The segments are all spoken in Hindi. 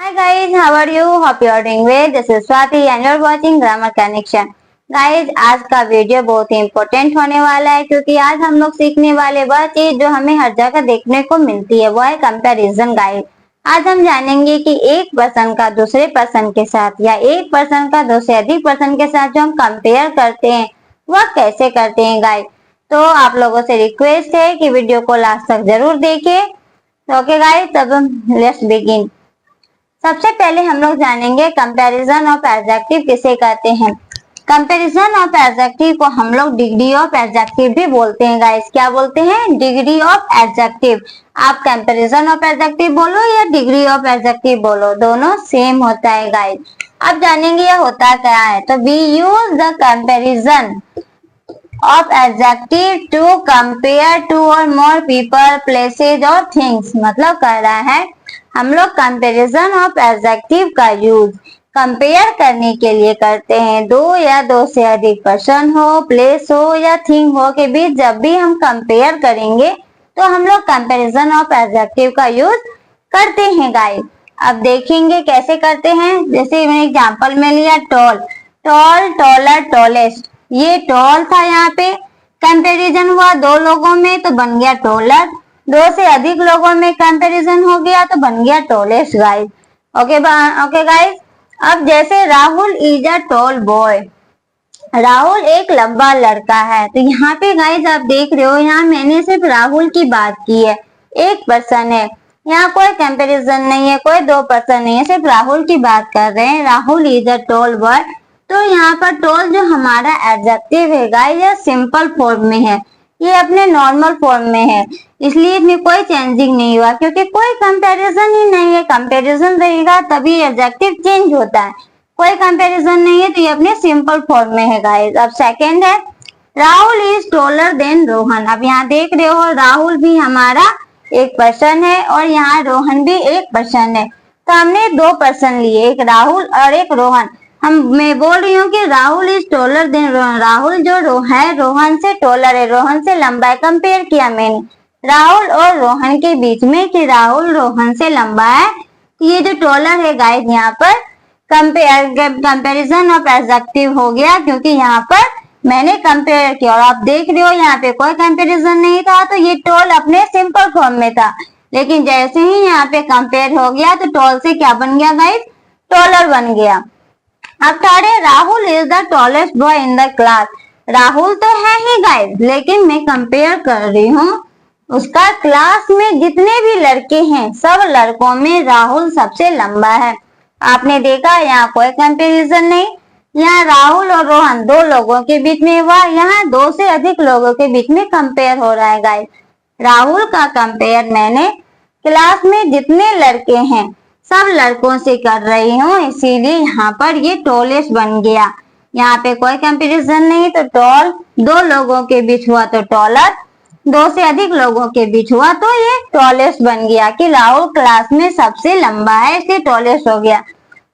Hi guys, how are you? Hope you are doing well. This is Swati and you are watching Grammar Connection. Guys, आज का वीडियो बहुत ही इम्पोर्टेंट होने वाला है क्योंकि आज हम लोग सीखने वाले वह चीज जो हमें हर जगह देखने को मिलती है, वो है कंपैरिजन गाइस। आज हम जानेंगे कि एक पर्सन का दूसरे पर्सन के साथ या एक पर्सन का दो से अधिक पर्सन के साथ जो हम कंपेयर करते हैं वह कैसे करते हैं गाइस। तो आप लोगों से रिक्वेस्ट है कि वीडियो को लास्ट तक जरूर देखिए। ओके गाइस, तब लेट्स बिगिन। सबसे पहले हम लोग जानेंगे कंपैरिजन ऑफ एडजेक्टिव किसे कहते हैं। कंपैरिजन ऑफ एडजेक्टिव को हम लोग डिग्री ऑफ एडजेक्टिव भी बोलते हैं गाइस। क्या बोलते हैं? Degree of adjective. आप कंपैरिजन ऑफ एडजेक्टिव बोलो या डिग्री ऑफ एडजेक्टिव बोलो, दोनों सेम होता है गाइस। अब जानेंगे यह होता क्या है। तो we use the comparison of adjective to compare two or more people, places और things। मतलब कह रहा है हम लोग कंपैरिजन ऑफ एडजेक्टिव का यूज कंपेयर करने के लिए करते हैं। दो या दो से अधिक पर्सन हो, प्लेस हो या थिंग हो के बीच जब भी हम कंपेयर करेंगे तो हम लोग कंपैरिजन ऑफ एडजेक्टिव का यूज करते हैं गाइस। अब देखेंगे कैसे करते हैं। जैसे मैंने एग्जांपल में लिया टॉल, टॉल, टॉलर, टॉलेस्ट। ये टॉल था, यहाँ पे कंपैरिजन हुआ दो लोगों में तो बन गया टॉलर। दो से अधिक लोगों में कंपैरिजन हो गया तो बन गया टॉलेस्ट गाइस। Okay guys. अब जैसे Rahul is a tall boy, Rahul एक लंबा लड़का है। तो यहाँ पे गाइस आप देख रहे हो, यहाँ मैंने सिर्फ राहुल की बात की है, एक पर्सन है, यहाँ कोई कंपैरिजन नहीं है, कोई दो पर्सन नहीं है, सिर्फ राहुल की बात कर रहे हैं। Rahul is a tall boy. तो यहाँ पर टॉल जो हमारा एडजेक्टिव है गाइस, यह सिंपल फॉर्म में है, ये अपने नॉर्मल फॉर्म में है, इसलिए इसमें कोई चेंजिंग नहीं हुआ क्योंकि कोई कंपैरिजन ही नहीं है। कंपैरिजन रहेगा तभी एडजेक्टिव चेंज होता है, कोई कंपैरिजन नहीं है तो ये अपने सिंपल फॉर्म में है गाइस। अब सेकंड है Rahul is taller than Rohan. अब यहाँ देख रहे हो राहुल भी हमारा एक पर्सन है और यहाँ रोहन भी एक पर्सन है। तो हमने दो पर्सन लिए, एक राहुल और एक रोहन। मैं बोल रही हूँ कि Rahul is taller than Rohan, Rahul जो है रोहन से टॉलर है, रोहन से लंबा है। कंपेयर किया मैंने राहुल और रोहन के बीच में कि राहुल रोहन से लंबा है। ये जो टॉलर है गाइस, यहाँ पर कंपैरिजन ऑफ एडजेक्टिव हो गया क्योंकि यहाँ पर मैंने कंपेयर किया और आप देख रहे हो यहाँ पे कोई कंपैरिजन नहीं था, तो ये टॉल अपने सिंपल फॉर्म में था। लेकिन जैसे ही यहाँ पे कंपेयर हो गया तो टॉल से क्या बन गया गाइस? टॉलर बन गया। अब थर्ड है Rahul is the tallest boy in the class. Rahul तो है ही गाइस, लेकिन मैं कंपेयर कर रही हूँ उसका क्लास में जितने भी लड़के हैं सब लड़कों में राहुल सबसे लंबा है। आपने देखा यहाँ कोई कंपैरिजन नहीं, यहाँ राहुल और रोहन दो लोगों के बीच में हुआ, यहाँ दो से अधिक लोगों के बीच में कंपेयर हो रहा है गाइस। राहुल का कंपेयर मैंने क्लास में जितने लड़के हैं सब लड़कों से कर रही हूँ, इसीलिए यहाँ पर ये टॉलेस्ट बन गया। यहाँ पे कोई कंपैरिजन नहीं तो टॉल, दो लोगों के बीच हुआ तो टॉलर, दो से अधिक लोगों के बीच हुआ तो ये टॉलेस्ट बन गया कि राहुल क्लास में सबसे लंबा है, इसलिए टॉलेस्ट हो गया।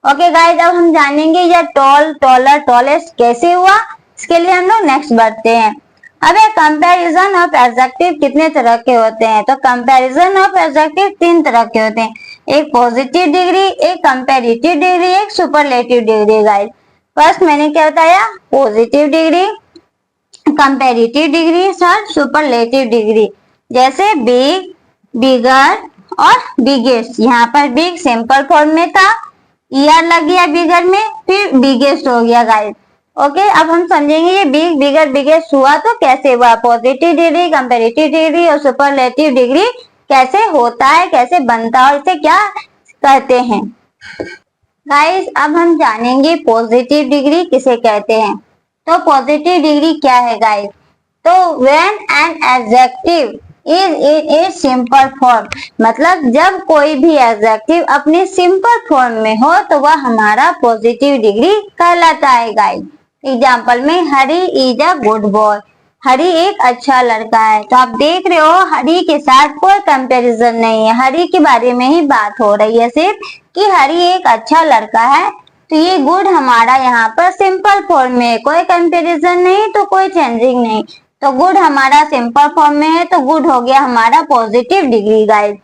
ओके गाइस, अब हम जानेंगे यह टॉल, टॉलर, टॉलेस्ट कैसे हुआ, इसके लिए हम लोग नेक्स्ट बढ़ते हैं। अब कंपैरिजन ऑफ एडजेक्टिव कितने तरह के होते हैं। तो कंपैरिजन ऑफ एडजेक्टिव तीन तरह के होते हैं, एक पॉजिटिव डिग्री, एक कंपैरेटिव डिग्री, एक सुपरलेटिव डिग्री गाइस। फर्स्ट मैंने क्या बताया? पॉजिटिव डिग्री, कंपैरेटिव डिग्री और सुपरलेटिव डिग्री। जैसे बिग, बिगर और बिगेस्ट। यहाँ पर बिग सिंपल फॉर्म में था, ईआर लग गया बिगर में, फिर बिगेस्ट हो गया गाइस। ओके, अब हम समझेंगे ये बिग, बिगर, बिगेस्ट हुआ तो कैसे हुआ, पॉजिटिव डिग्री, कंपैरेटिव डिग्री और सुपरलेटिव डिग्री कैसे होता है, कैसे बनता है, इसे क्या कहते हैं गाइस। अब हम जानेंगे पॉजिटिव डिग्री किसे कहते हैं। तो पॉजिटिव डिग्री क्या है गाइस? तो when an adjective is in a simple form, मतलब जब कोई भी एडजेक्टिव अपने सिंपल फॉर्म में हो तो वह हमारा पॉजिटिव डिग्री कहलाता है गाइस। एग्जाम्पल में हरी इज अ गुड बॉय, हरी एक अच्छा लड़का है। तो आप देख रहे हो हरी के साथ कोई कंपैरिजन नहीं है, हरी के बारे में ही बात हो रही है सिर्फ कि हरी एक अच्छा लड़का है। तो ये गुड हमारा यहाँ पर सिंपल फॉर्म में है, कोई कंपैरिजन नहीं तो कोई चेंजिंग नहीं। तो गुड हमारा सिंपल फॉर्म में है तो गुड हो गया हमारा पॉजिटिव डिग्री गाइस।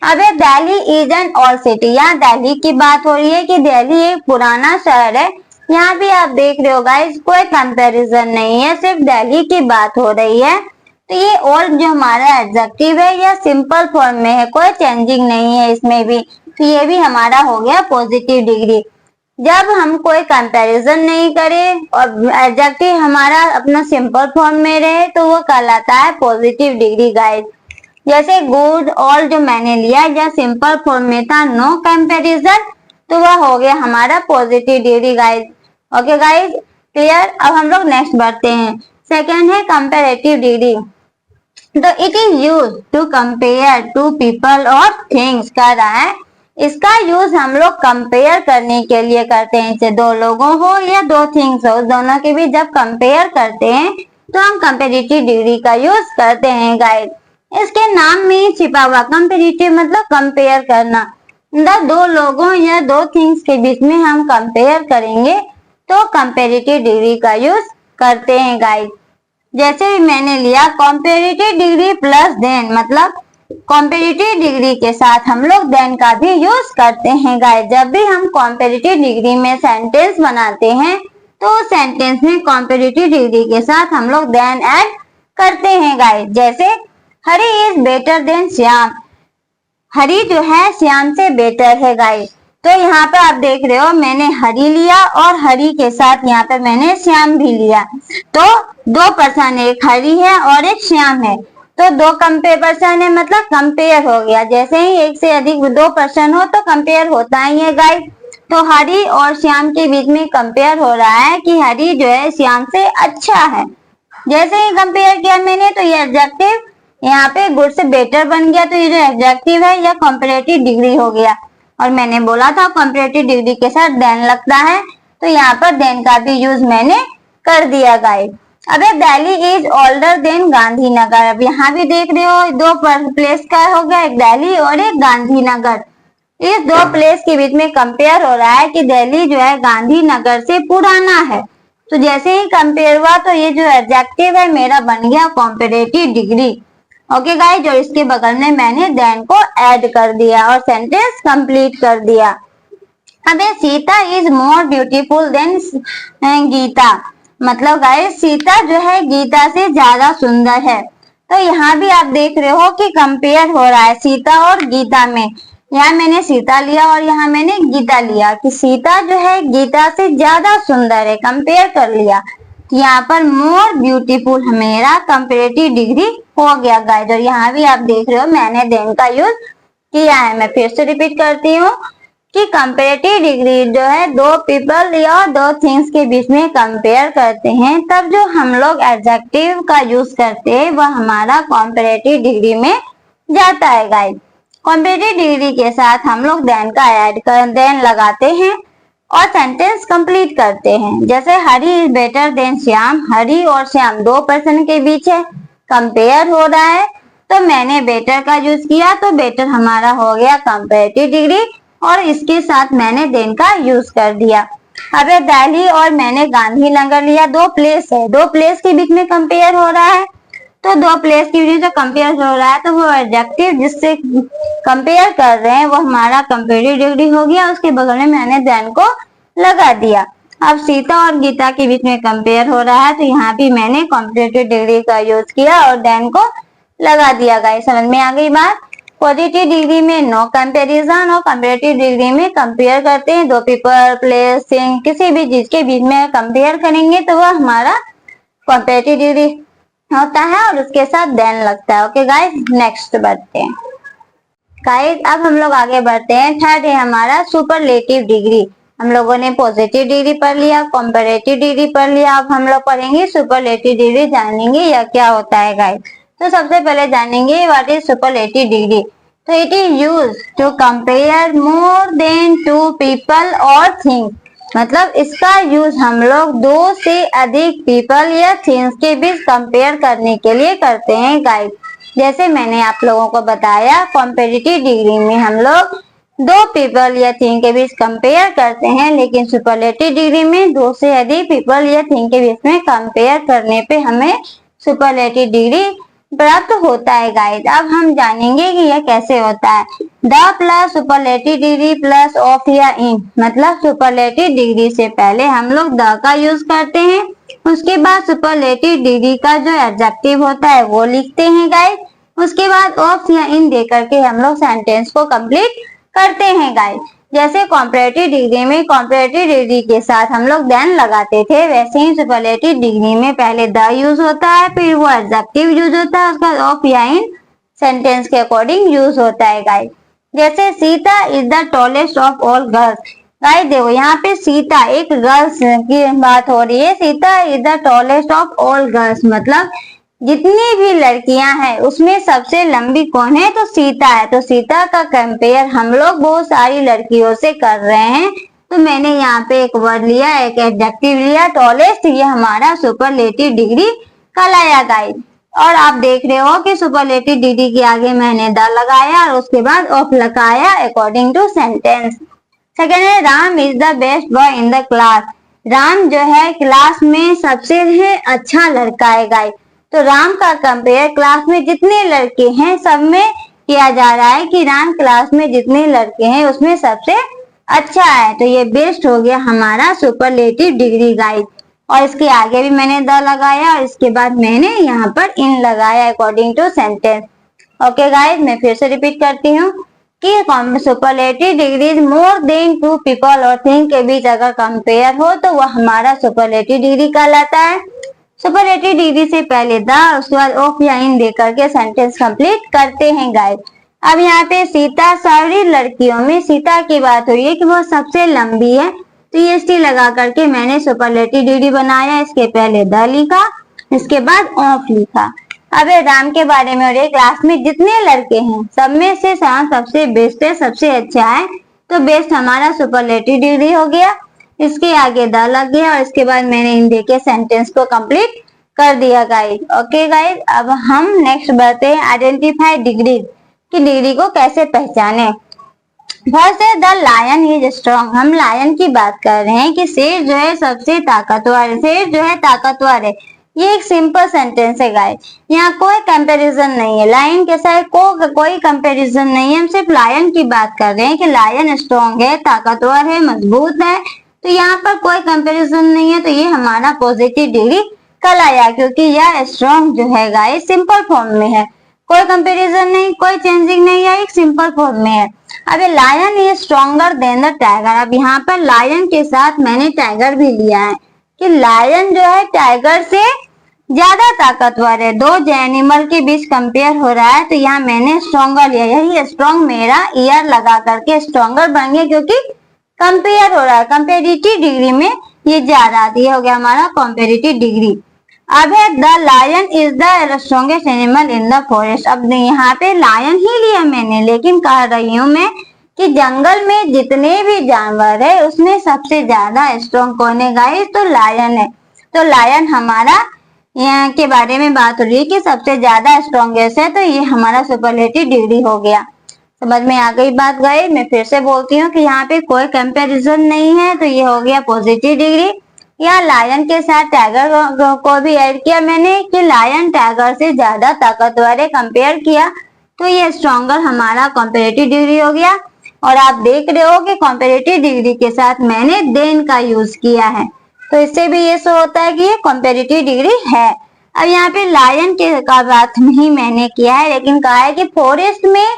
अब ये Delhi is an old city, यहाँ दिल्ली की बात हो रही है कि दिल्ली एक पुराना शहर है। यहाँ भी आप देख रहे हो गाइस, कोई कंपैरिजन नहीं है, सिर्फ दिल्ली की बात हो रही है। तो ये ओल्ड जो हमारा एडजेक्टिव है यह सिंपल फॉर्म में है, कोई चेंजिंग नहीं है इसमें भी। तो ये भी हमारा हो गया पॉजिटिव डिग्री। जब हम कोई कंपैरिजन नहीं करें और एडजेक्टिव हमारा अपना सिंपल फॉर्म में रहे तो वो कहलाता है पॉजिटिव डिग्री गाइस। जैसे गुड ऑल जो मैंने लिया या सिंपल फॉर्म में था, नो कंपैरिजन, तो वह हो गया हमारा positive degree guys. Okay guys, clear. अब हम लोग नेक्स्ट बढ़ते हैं। सेकेंड है कंपैरेटिव डिग्री। तो it is use to compare two people और थिंग्स कर रहा है। इसका यूज हम लोग कंपेयर करने के लिए करते हैं, चाहे दो लोगों हो या दो थिंग्स हो, दोनों के बीच जब कंपेयर करते हैं तो हम कंपेरेटिव डिग्री का यूज करते हैं गाइस। इसके नाम में छिपा हुआ कंपेरेटिव मतलब कंपेयर करना। दो लोगों या दो थिंग्स के बीच में हम कंपेयर करेंगे तो कंपेरेटिव डिग्री का यूज करते हैं गाइस। जैसे मैंने लिया कंपेरेटिव डिग्री प्लस देन, मतलब कंपेरेटिव डिग्री के साथ हम लोग देन का भी यूज करते हैं गाइस। जब भी हम कंपेरेटिव डिग्री में सेंटेंस बनाते हैं तो सेंटेंस में कंपेरेटिव डिग्री के साथ हम लोग देन ऐड करते हैं गाइस। जैसे Hari is better than Shyam, हरी जो है श्याम से बेटर है गाइस। तो यहाँ पे आप देख रहे हो मैंने हरी लिया और हरी के साथ यहाँ पे मैंने श्याम भी लिया। तो दो पर्सन, एक हरी है और एक श्याम है, तो दो पर्सन है मतलब कंपेयर हो गया। जैसे ही एक से अधिक दो पर्सन हो तो कंपेयर होता ही है गाइस। तो हरी और श्याम के बीच में कंपेयर हो रहा है कि हरी जो है श्याम से अच्छा है। जैसे ही कंपेयर किया मैंने तो ये एडजेक्टिव यहाँ पे गुड से बेटर बन गया, तो ये जो एडजेक्टिव है यह कंपैरेटिव डिग्री हो गया। और मैंने बोला था कंपैरेटिव डिग्री के साथ देन लगता है, तो यहाँ पर देन का भी यूज मैंने कर दिया गाइस। अब Delhi is older than Gandhinagar. अब यहाँ भी देख रहे हो दो प्लेस का हो गया, एक दिल्ली और एक गांधीनगर। इस दो प्लेस के बीच में कंपेयर हो रहा है कि दिल्ली जो है गांधीनगर से पुराना है। तो जैसे ही कंपेयर हुआ तो ये जो एडजेक्टिव है मेरा बन गया कंपैरेटिव डिग्री। ओके गाइस, जो इसके बगल में मैंने देन को ऐड कर दिया और सेंटेंस कंप्लीट कर दिया। अब Sita is more beautiful than Gita, मतलब गाइस सीता जो है गीता से ज्यादा सुंदर है। तो यहाँ भी आप देख रहे हो कि कंपेयर हो रहा है सीता और गीता में। यहाँ मैंने सीता लिया और यहाँ मैंने गीता लिया कि सीता जो है गीता से ज्यादा सुंदर है, कंपेयर कर लिया। यहाँ पर मोर ब्यूटीफुल मेरा कंपैरेटिव डिग्री हो गया गाइस। और यहाँ भी आप देख रहे हो मैंने देन का यूज किया है। मैं फिर से रिपीट करती हूँ कि कंपैरेटिव डिग्री जो है दो पीपल या दो थिंग्स के बीच में कंपेयर करते हैं, तब जो हम लोग एडजेक्टिव का यूज करते हैं वह हमारा कंपैरेटिव डिग्री में जाता है गाइस। कंपैरेटिव डिग्री के साथ हम लोग देन का ऐड कर देन लगाते हैं और सेंटेंस कंप्लीट करते हैं। जैसे Hari is better than Shyam, हरी और श्याम दो पर्सन के बीच है, कंपेयर हो रहा है, तो मैंने बेटर का यूज किया, तो बेटर हमारा हो गया कंपैरेटिव डिग्री और इसके साथ मैंने देन का यूज कर दिया। अब दिल्ली और मैंने गांधीनगर लिया, दो प्लेस है, दो प्लेस के बीच में कंपेयर हो रहा है, तो दो प्लेस के बीच में कंपेयर हो रहा है तो वो एडजेक्टिव जिससे कंपेयर कर रहे हैं वो हमारा कंपैरेटिव डिग्री हो गया। उसके बगल में मैंने देन को लगा दिया। अब सीता और गीता के बीच में कंपेयर हो रहा है तो यहाँ भी मैंने कंपैरेटिव डिग्री का यूज किया और देन को लगा दिया गाइस। समझ में आ गई बात। पॉजिटिव डिग्री में नो कंपैरिजन और कंपैरेटिव डिग्री में कंपेयर करते हैं, दो पीपल प्लेस थिंग किसी भी चीज के बीच में कंपेयर करेंगे तो वह हमारा कंपैरेटिव डिग्री होता है और उसके साथ देन लगता है। ओके गाइस, नेक्स्ट बढ़ते हैं गाइस। अब हम लोग आगे बढ़ते हैं। थर्ड है हमारा सुपरलेटिव डिग्री। हम लोगों ने पॉजिटिव डिग्री पढ़ लिया, कंपैरेटिव डिग्री पढ़ लिया, अब हम लोग पढ़ेंगे सुपरलेटिव डिग्री, जानेंगे यह क्या होता है गाइस। तो सबसे पहले जानेंगे व्हाट इज सुपरलेटिव डिग्री। तो it is use to compare more than two people और थिंग्स, मतलब इसका यूज हम लोग दो से अधिक पीपल या थिंग्स के बीच कंपेयर करने के लिए करते हैं गाइस। जैसे मैंने आप लोगों को बताया कंपैरेटिव डिग्री में हम लोग दो पीपल या थिंग के बीच कंपेयर करते हैं, लेकिन सुपरलेटिव डिग्री में दो से अधिक पीपल या थिंग के बीच में कंपेयर करने पे हमें सुपरलेटिव डिग्री प्राप्त होता है गाइस। अब हम जानेंगे कि यह कैसे होता है। The plus superlative degree plus of या इन, मतलब सुपरलेटिव डिग्री से पहले हम लोग द का यूज करते हैं, उसके बाद सुपरलेटिव डिग्री का जो एडजेक्टिव होता है वो लिखते हैं गाइस, उसके बाद ऑफ या इन दे करके हम लोग सेंटेंस को कंप्लीट करते हैं गाइस। जैसे कॉम्परेटिव डिग्री में कॉम्परेटिव डिग्री के साथ हम लोग देन लगाते थे, वैसे ही सुपरलेटिव डिग्री में पहले द यूज होता है, फिर वो एडजेक्टिव यूज होता है, उसके बाद ऑफ या इन सेंटेंस के अकॉर्डिंग यूज होता है गाइस। जैसे Sita is the tallest of all girls. Guys देखो यहाँ पे सीता एक गर्ल्स की बात हो रही है। Sita is the tallest of all girls, मतलब जितनी भी लड़कियां हैं उसमें सबसे लंबी कौन है, तो सीता है। तो सीता का कंपेयर हम लोग बहुत सारी लड़कियों से कर रहे हैं, तो मैंने यहाँ पे एक वर्ड लिया, एक एडजेक्टिव लिया टॉलेस्ट, ये हमारा सुपरलेटिव डिग्री कहलाया गाइस। और आप देख रहे हो कि सुपरलेटिव डिग्री के आगे मैंने द लगाया और उसके बाद ऑफ लगाया अकॉर्डिंग टू सेंटेंस। सेकेंड है Ram is the best boy in the class. Ram जो है क्लास में सबसे है अच्छा लड़का है गाइस। तो राम का कंपेयर क्लास में जितने लड़के हैं सब में किया जा रहा है कि राम क्लास में जितने लड़के हैं उसमें सबसे अच्छा है, तो ये बेस्ट हो गया हमारा सुपरलेटिव डिग्री गाइस। और इसके आगे भी मैंने द लगाया और इसके बाद मैंने यहाँ पर इन लगाया according to sentence. Okay guys, मैं फिर से रिपीट करती हूँ कि superlative degree is more than two people और थिंग के बीच अगर कंपेयर हो तो वह हमारा सुपरलेटिव डिग्री कहलाता है। सुपरलेटिव डिग्री से पहले द, उसके बाद ऑफ या इन दे करके सेंटेंस कंप्लीट करते हैं गाइस। अब यहाँ पे सीता, सारी लड़कियों में सीता की बात हो रही है कि वो सबसे लंबी है, तो ये टी लगा करके मैंने सुपरलेटिव डिग्री बनाया। इसके पहले द लिखा, इसके बाद ऑफ लिखा। अब राम के बारे में हो रही है, क्लास में जितने लड़के हैं सब में से राम सबसे बेस्ट है, सबसे अच्छा है, तो बेस्ट हमारा सुपरलेटिव डिग्री हो गया। इसके आगे द लग गया और इसके बाद मैंने इन देके सेंटेंस को कंप्लीट कर दिया गाइस। ओके गाइस, अब हम नेक्स्ट बढ़ते हैं आइडेंटिफाई डिग्री कि डिग्री को कैसे पहचाने। फर्स्ट है द लायन इज स्ट्रॉन्ग। हम लायन की बात कर रहे हैं कि शेर जो है सबसे ताकतवर है, शेर जो है ताकतवर है। ये एक सिंपल सेंटेंस है गाइस, यहाँ कोई कंपैरिजन नहीं है, लायन के साथ कोई कंपैरिजन नहीं है। हम सिर्फ लायन की बात कर रहे हैं कि लायन स्ट्रॉन्ग है, ताकतवर है, मजबूत है, तो यहाँ पर कोई कंपैरिजन नहीं है, तो ये हमारा पॉजिटिव डिग्री कहलाया, क्योंकि यह स्ट्रॉन्ग जो है गाइस सिंपल फॉर्म में है, कोई कंपैरिजन नहीं, कोई चेंजिंग नहीं है, एक सिंपल फॉर्म में है। अब lion is stronger than the tiger. अब यहाँ पर लायन के साथ मैंने टाइगर भी लिया है कि लायन जो है टाइगर से ज्यादा ताकतवर है, दो एनिमल के बीच कंपेयर हो रहा है, तो यहाँ मैंने स्ट्रॉन्गर लिया। यही स्ट्रॉन्ग मेरा ईयर लगा करके स्ट्रॉन्गर बन गया, क्योंकि कंपेयर हो रहा है, कंपेरेटिव डिग्री में ये जा रहा था, ये हो गया हमारा कंपेरेटिव डिग्री। अब है the lion is the strongest animal in the forest. अब यहाँ पे लायन ही लिया मैंने, लेकिन कह रही हूँ मैं कि जंगल में जितने भी जानवर है उसमें सबसे ज्यादा स्ट्रॉन्ग कौन है गाइस, तो लायन है। तो लायन हमारा यहाँ के बारे में बात हो रही है कि सबसे ज्यादा स्ट्रॉन्गेस्ट है, तो ये हमारा सुपरलेटिव डिग्री हो गया। समझ में आ गई बात गाइस? मैं फिर से बोलती हूँ कि यहाँ पे कोई कंपैरिजन नहीं है, तो ये हो गया पॉजिटिव डिग्री। यहाँ लायन के साथ टाइगर को भी ऐड किया मैंने कि लायन टाइगर से ज्यादा ताकतवर है, कंपेयर किया, तो ये स्ट्रॉन्गर हमारा कंपेरेटिव डिग्री हो गया। और आप देख रहे हो कि कंपेरेटिव डिग्री के साथ मैंने देन का यूज किया है, तो इससे भी ये शो होता है कि ये कंपेरेटिव डिग्री है। अब यहाँ पे लायन के का बात नहीं मैंने किया है, लेकिन कहा है कि फॉरेस्ट में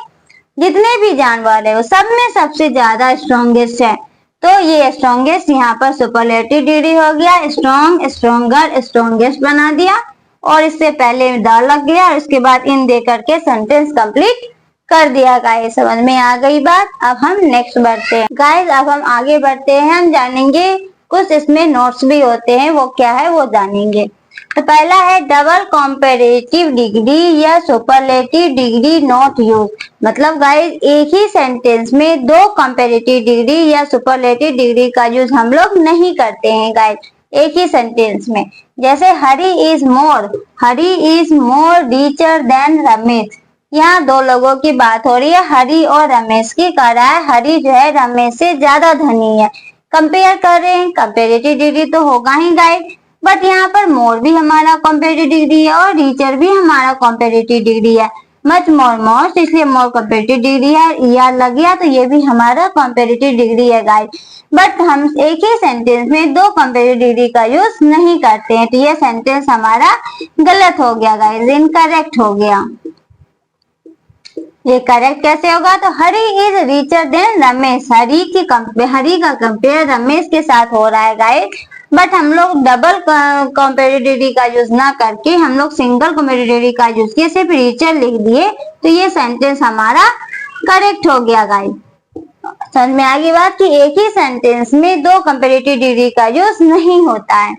जितने भी जानवर है वो सब में सबसे ज्यादा स्ट्रॉन्गेस्ट है, तो ये स्ट्रॉन्गेस्ट यहाँ पर सुपरलेटिव डिग्री हो गया। स्ट्रॉन्ग, स्ट्रॉन्गर, स्ट्रॉन्गेस्ट बना दिया और इससे पहले द लग गया और इसके बाद इन दे करके सेंटेंस कंप्लीट कर दिया गाइस। समझ में आ गई बात? अब हम नेक्स्ट बढ़ते हैं गाइस। अब हम आगे बढ़ते हैं, हम जानेंगे कुछ इसमें नोट्स भी होते हैं, वो क्या है वो जानेंगे। तो पहला है डबल कॉम्पेरेटिव डिग्री या सुपरलेटिव डिग्री नॉट यूज। मतलब गाइस एक ही सेंटेंस में दो कंपेरेटिव डिग्री या सुपरलेटिव डिग्री का यूज हम लोग नहीं करते हैं गाइस एक ही सेंटेंस में। जैसे Hari is more richer than Ramesh. यहाँ दो लोगों की बात हो रही है, हरी और रमेश की। कह रहा है हरी जो है रमेश से ज्यादा धनी है, कंपेयर कर रहे हैं, कंपेरेटिव डिग्री तो होगा ही गाइस। बट यहाँ पर मोर भी हमारा कॉम्पेरेटिव डिग्री है और रीचर भी हमारा कॉम्पेरेटिव डिग्री है। मच मोर मोस्ट इसलिए मोर कॉम्पेरेटिव डिग्री है, ईआर लग गया तो ये भी हमारा कॉम्पेरेटिव डिग्री है गाइस। बट हम एक ही सेंटेंस में दो कॉम्पेरेटिव डिग्री का यूज नहीं करते हैं, तो ये सेंटेंस हमारा गलत हो गया गाइस, इनकरेक्ट हो गया। ये करेक्ट कैसे होगा, तो हरी इज रिचर देन रमेश, हरी का कंपेयर रमेश के साथ हो रहा है गाइस। बट हम लोग डबल कॉम्पेरेटिव का यूज ना करके हम लोग सिंगल कॉम्पेरेटिव का यूज किए, सिर्फ रिचर लिख दिए, तो ये सेंटेंस हमारा करेक्ट हो गया गाइस। समझ में आ गई बात कि एक ही सेंटेंस में दो कंपेरेटिव डिग्री का यूज नहीं होता है।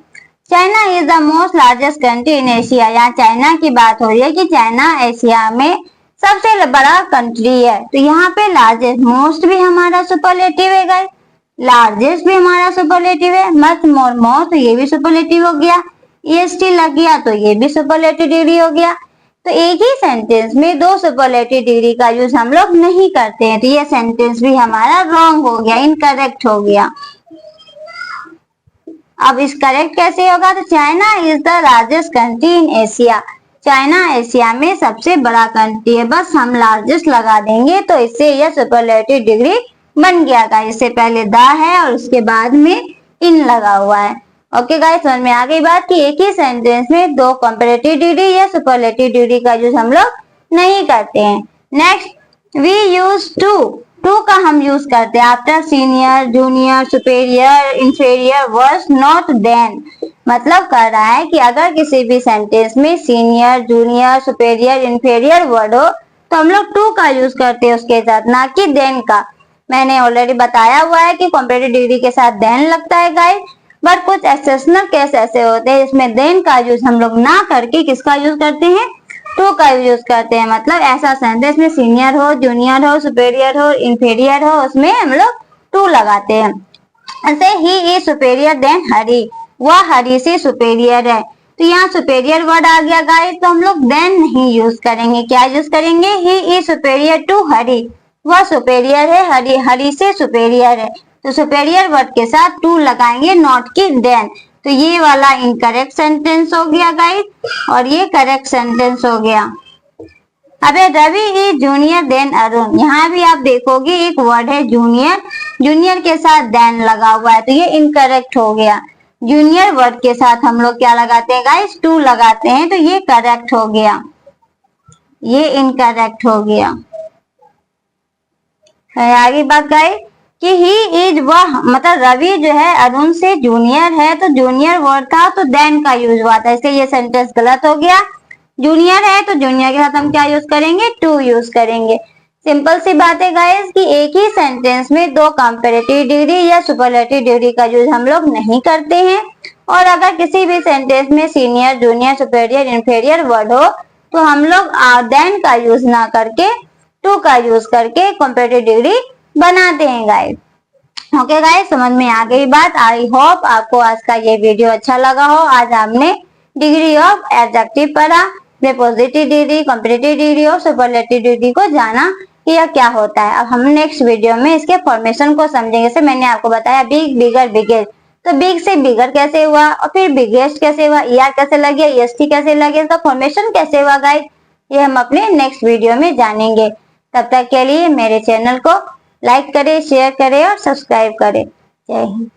China is the most largest country in Asia, यहाँ चाइना की बात हो रही है कि चाइना एशिया में सबसे बड़ा कंट्री है, तो यहाँ पे लार्जेस्ट, मोस्ट भी हमारा सुपरलेटिव है गाइस, लार्जेस्ट भी हमारा सुपरलेटिव है, मच मोर मोर तो ये भी सुपरलेटिव हो गया, ईएसटी लग गया तो ये भी सुपरलेटिव डिग्री हो गया। तो एक ही सेंटेंस में दो सुपरलेटिव डिग्री का यूज हम लोग नहीं करते हैं, तो ये सेंटेंस भी हमारा रॉन्ग हो गया, इनकरेक्ट हो गया। अब इस करेक्ट कैसे होगा, तो China is the largest country in Asia, China Asia में सबसे बड़ा कंट्री है, बस हम लार्जेस्ट लगा देंगे तो इससे यह सुपरलेटिव डिग्री बन गया था। इससे पहले द है और उसके बाद में इन लगा हुआ है। ओके गाइस, समझ में आ गई बात कि एक ही सेंटेंस में दो कंपैरेटिव डिग्री या सुपरलेटिव डिग्री का यूज हम लोग नहीं करते हैं। नेक्स्ट वी यूज टू का हम यूज करते हैं after senior, junior, superior, inferior words, not than. मतलब कर रहा है कि अगर किसी भी सेंटेंस में senior, junior, superior, inferior word हो तो हम लोग टू का यूज करते हैं उसके साथ, ना कि देन का। मैंने ऑलरेडी बताया हुआ है कि कंपैरेटिव डिग्री के साथ देन लगता है गाइस, बट कुछ एक्सेप्शनल केस ऐसे होते हैं इसमें देन का यूज हम लोग ना करके किसका यूज करते हैं, टू का यूज करते हैं। मतलब ऐसा सेंटेंस में सीनियर हो, जूनियर हो, सुपेरियर हो, इंफीरियर हो, उसमें हम लोग टू लगाते हैं। ऐसे ही इज सुपेरियर देन हरी, वह हरी से सुपेरियर है, तो यहाँ सुपेरियर वर्ड आ गया गाइस, तो हम लोग देन नहीं यूज करेंगे, क्या यूज करेंगे, ही इज सुपेरियर टू हरी, वह सुपेरियर है हरी से सुपेरियर है, तो सुपेरियर वर्ड के साथ टू लगाएंगे, नॉट की देन। तो ये वाला इनकरेक्ट सेंटेंस हो गया गाइस और ये करेक्ट सेंटेंस हो गया। अबे Ravi is junior than Arun, यहाँ भी आप देखोगे एक वर्ड है जूनियर, जूनियर के साथ देन लगा हुआ है, तो ये इनकरेक्ट हो गया। जूनियर वर्ड के साथ हम लोग क्या लगाते हैं गाइस, टू लगाते हैं, तो ये करेक्ट हो गया, ये इनकरेक्ट हो गया। आगे बात गाइस कि ही इज, वह मतलब रवि जो है अरुण से जूनियर है, तो जूनियर वर्ड था तो देन का यूज हुआ था, इसलिए ये सेंटेंस गलत हो गया। जूनियर है तो जूनियर के साथ हम क्या यूज करेंगे, टू यूज करेंगे। सिंपल सी बात है गाइस कि एक ही सेंटेंस में दो कंपैरेटिव डिग्री या सुपरलेटिव डिग्री का यूज हम लोग नहीं करते हैं, और अगर किसी भी सेंटेंस में senior, junior, superior, inferior word हो तो हम लोग देन का यूज ना करके टू का यूज करके कंपैरेटिव डिग्री बनाते हैं गाइस। ओके गाइस, समझ में आ गई बात। आई होप आपको आज का ये वीडियो अच्छा लगा हो। आज हमने डिग्री ऑफ एडजेक्टिव पढ़ा, प्रीपोजिटिव डिग्री, कंपैरेटिव डिग्री और सुपरलेटिव डिग्री को जाना कि यह क्या होता है। अब हम नेक्स्ट वीडियो में इसके फॉर्मेशन को समझेंगे। जैसे मैंने आपको बताया बिग, बिगर, बिगेस्ट, तो बिग से बिगर कैसे हुआ और फिर बिगेस्ट कैसे हुआ, ईआर कैसे लगे, ईएसटी कैसे लगे, इसका फॉर्मेशन कैसे हुआ गाइस, ये हम अपने नेक्स्ट वीडियो में जानेंगे। तब तक के लिए मेरे चैनल को लाइक करें, शेयर करें और सब्सक्राइब करें। जय हिंद।